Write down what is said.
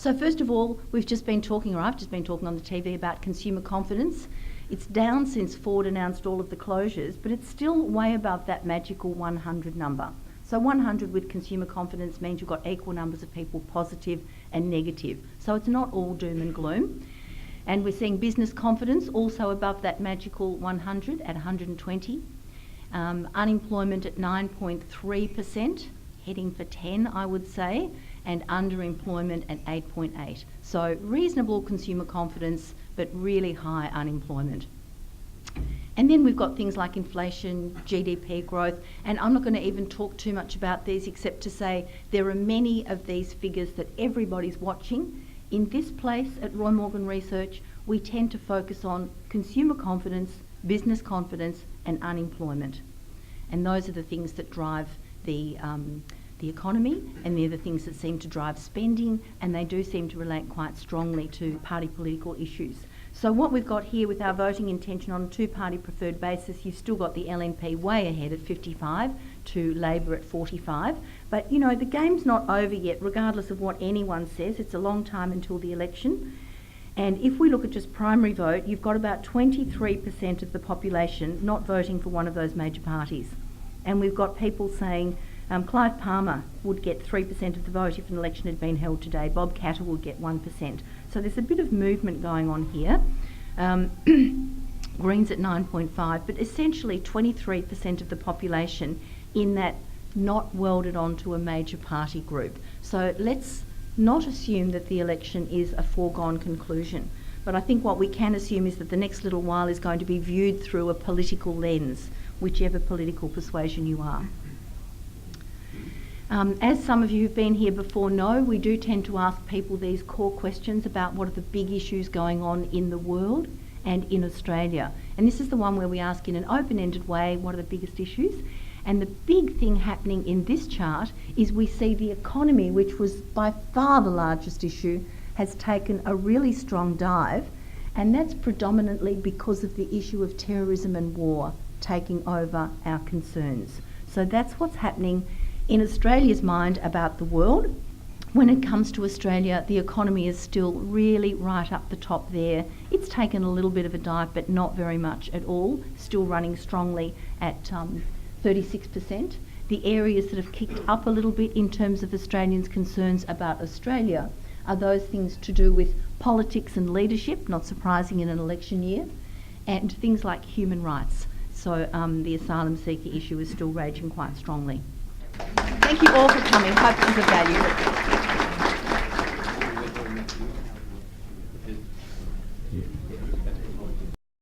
So first of all, I've just been talking on the TV about consumer confidence. It's down since Ford announced all of the closures, but it's still way above that magical 100 number. So 100 with consumer confidence means you've got equal numbers of people positive and negative. So it's not all doom and gloom. And we're seeing business confidence also above that magical 100 at 120. Unemployment at 9.3%, heading for 10, I would say, and underemployment at 8.8. So reasonable consumer confidence, but really high unemployment. And then we've got things like inflation, GDP growth, and I'm not going to even talk too much about these except to say there are many of these figures that everybody's watching. In this place at Roy Morgan Research, we tend to focus on consumer confidence, business confidence, and unemployment. And those are the things that drive the economy, and they're the things that seem to drive spending, and they do seem to relate quite strongly to party political issues. So what we've got here with our voting intention on a two-party preferred basis, you've still got the LNP way ahead at 55 to Labor at 45. But, you know, the game's not over yet, regardless of what anyone says. It's a long time until the election. And if we look at just primary vote, you've got about 23% of the population not voting for one of those major parties. And we've got people saying Clive Palmer would get 3% of the vote if an election had been held today. Bob Catter would get 1%. So there's a bit of movement going on here. Greens at 9.5, but essentially 23% of the population in that not welded onto a major party group. So let's not assume that the election is a foregone conclusion. But I think what we can assume is that the next little while is going to be viewed through a political lens, whichever political persuasion you are. As some of you who've been here before know, we do tend to ask people these core questions about what are the big issues going on in the world and in Australia. And this is the one where we ask in an open-ended way, what are the biggest issues? And the big thing happening in this chart is we see the economy, which was by far the largest issue, has taken a really strong dive, and that's predominantly because of the issue of terrorism and war taking over our concerns. So that's what's happening in Australia's mind about the world. When it comes to Australia, the economy is still really right up the top there. It's taken a little bit of a dive, but not very much at all, still running strongly at 36%. The areas that have kicked up a little bit in terms of Australians' concerns about Australia are those things to do with politics and leadership, not surprising in an election year, and things like human rights. So the asylum seeker issue is still raging quite strongly. Thank you all for coming. Hope it was of value.